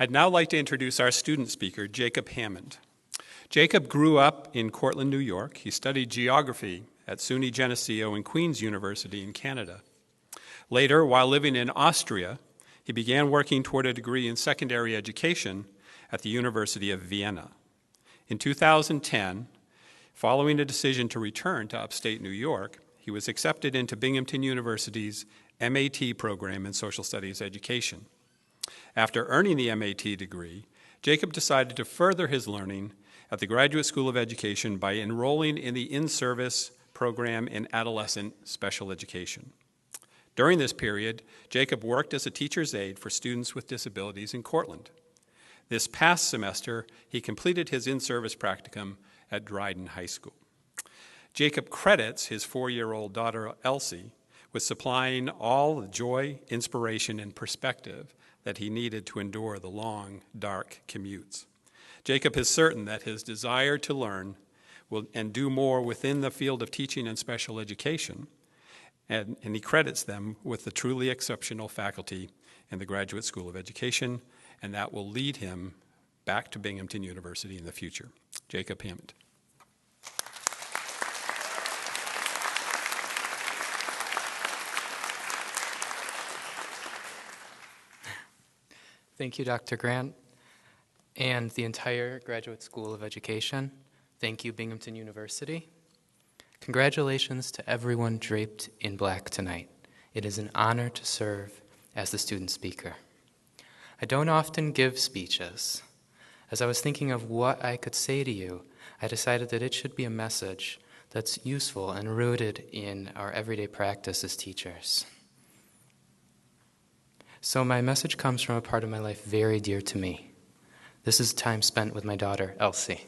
I'd now like to introduce our student speaker, Jacob Hammond. Jacob grew up in Cortland, New York. He studied geography at SUNY Geneseo and Queen's University in Canada. Later, while living in Austria, he began working toward a degree in secondary education at the University of Vienna. In 2010, following a decision to return to upstate New York, he was accepted into Binghamton University's MAT program in social studies education. After earning the MAT degree, Jacob decided to further his learning at the Graduate School of Education by enrolling in the in-service program in Adolescent Special Education. During this period, Jacob worked as a teacher's aide for students with disabilities in Cortland. This past semester, he completed his in-service practicum at Dryden High School. Jacob credits his 4-year-old daughter, Elsie, with supplying all the joy, inspiration, and perspective that he needed to endure the long, dark commutes. Jacob is certain that his desire to learn and do more within the field of teaching and special education, and he credits them with the truly exceptional faculty in the Graduate School of Education, and that will lead him back to Binghamton University in the future. Jacob Hammond. Thank you, Dr. Grant, and the entire Graduate School of Education. Thank you, Binghamton University. Congratulations to everyone draped in black tonight. It is an honor to serve as the student speaker. I don't often give speeches. As I was thinking of what I could say to you, I decided that it should be a message that's useful and rooted in our everyday practice as teachers. So my message comes from a part of my life very dear to me. This is time spent with my daughter, Elsie.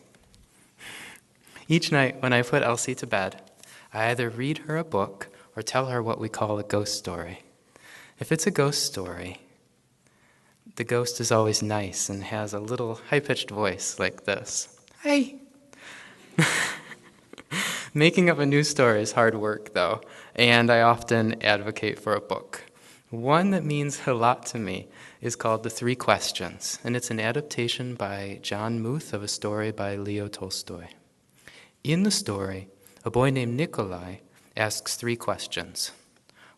Each night when I put Elsie to bed, I either read her a book or tell her what we call a ghost story. If it's a ghost story, the ghost is always nice and has a little high-pitched voice like this. Hi! Making up a new story is hard work, though, and I often advocate for a book. One that means a lot to me is called The Three Questions, and it's an adaptation by John Muth of a story by Leo Tolstoy. In the story, a boy named Nikolai asks 3 questions.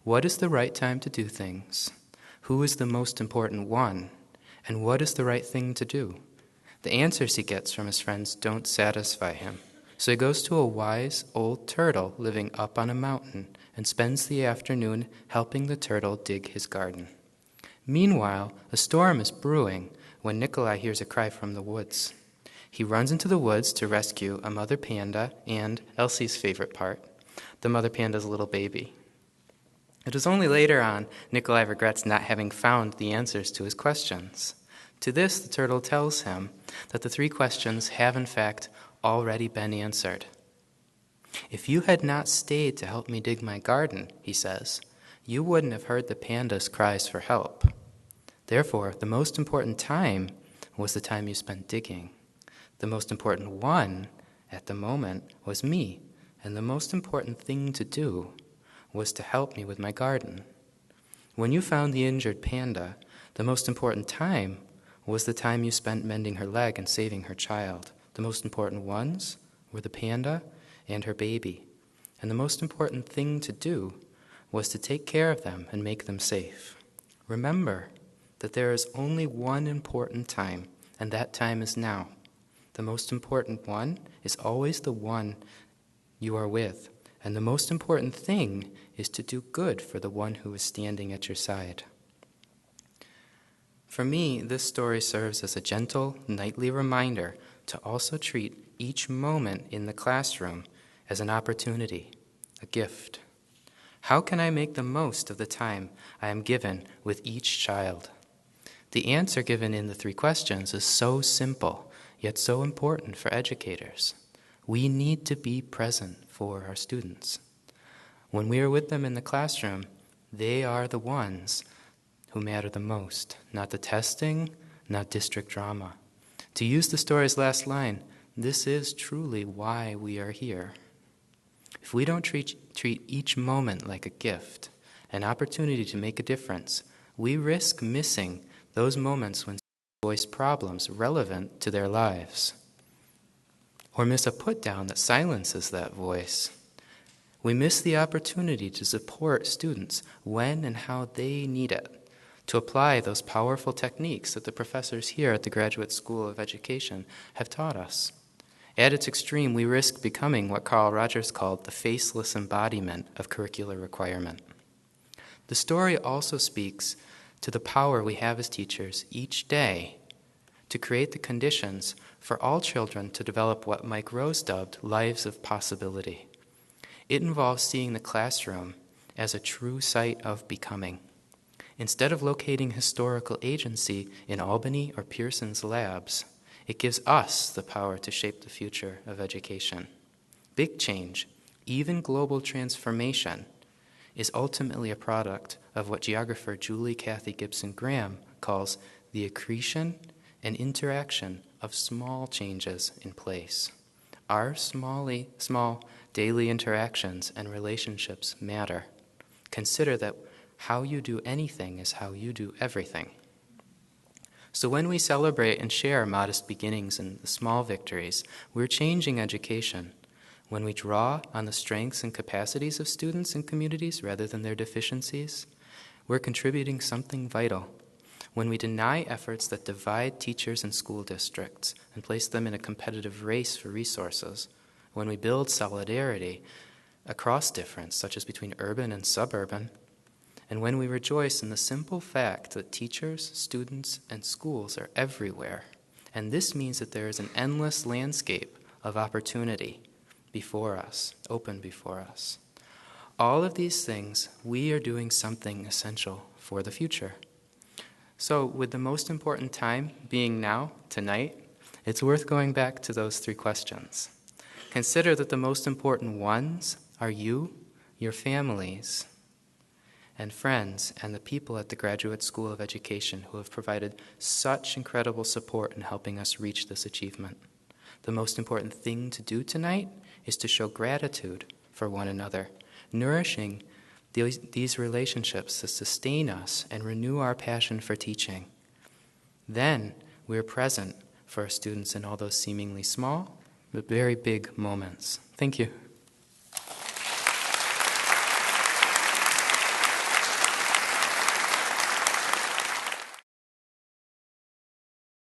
What is the right time to do things? Who is the most important one? And what is the right thing to do? The answers he gets from his friends don't satisfy him, so he goes to a wise old turtle living up on a mountain and spends the afternoon helping the turtle dig his garden. Meanwhile, a storm is brewing when Nikolai hears a cry from the woods. He runs into the woods to rescue a mother panda and, Elsie's favorite part, the mother panda's little baby. It is only later on Nikolai regrets not having found the answers to his questions. To this, the turtle tells him that the 3 questions have in fact already been answered. If you had not stayed to help me dig my garden, he says, you wouldn't have heard the panda's cries for help. Therefore, the most important time was the time you spent digging. The most important one at the moment was me, and the most important thing to do was to help me with my garden. When you found the injured panda, the most important time was the time you spent mending her leg and saving her child. The most important ones were the panda and her baby. And the most important thing to do was to take care of them and make them safe. Remember that there is only one important time, and that time is now. The most important one is always the one you are with, and the most important thing is to do good for the one who is standing at your side. For me, this story serves as a gentle, nightly reminder to also treat each moment in the classroom as an opportunity, a gift. How can I make the most of the time I am given with each child? The answer given in the 3 questions is so simple, yet so important for educators. We need to be present for our students. When we are with them in the classroom, they are the ones who matter the most, not the testing, not district drama. To use the story's last line, this is truly why we are here. If we don't treat each moment like a gift, an opportunity to make a difference, we risk missing those moments when voice problems relevant to their lives, or miss a put-down that silences that voice. We miss the opportunity to support students when and how they need it, to apply those powerful techniques that the professors here at the Graduate School of Education have taught us. At its extreme, we risk becoming what Carl Rogers called the faceless embodiment of curricular requirement. The story also speaks to the power we have as teachers each day to create the conditions for all children to develop what Mike Rose dubbed lives of possibility. It involves seeing the classroom as a true site of becoming. Instead of locating historical agency in Albany or Pearson's labs, it gives us the power to shape the future of education. Big change, even global transformation, is ultimately a product of what geographer Julie Cathy Gibson Graham calls the accretion and interaction of small changes in place. Our small daily interactions and relationships matter. Consider that how you do anything is how you do everything. So when we celebrate and share modest beginnings and the small victories, we're changing education. When we draw on the strengths and capacities of students and communities rather than their deficiencies, we're contributing something vital. When we deny efforts that divide teachers and school districts and place them in a competitive race for resources, when we build solidarity across difference, such as between urban and suburban, and when we rejoice in the simple fact that teachers, students, and schools are everywhere, and this means that there is an endless landscape of opportunity before us, open before us. All of these things, we are doing something essential for the future. So with the most important time being now, tonight, it's worth going back to those three questions. Consider that the most important ones are you, your families, and friends, and the people at the Graduate School of Education who have provided such incredible support in helping us reach this achievement. The most important thing to do tonight is to show gratitude for one another, nourishing these relationships to sustain us and renew our passion for teaching. Then we're present for our students in all those seemingly small but very big moments. Thank you.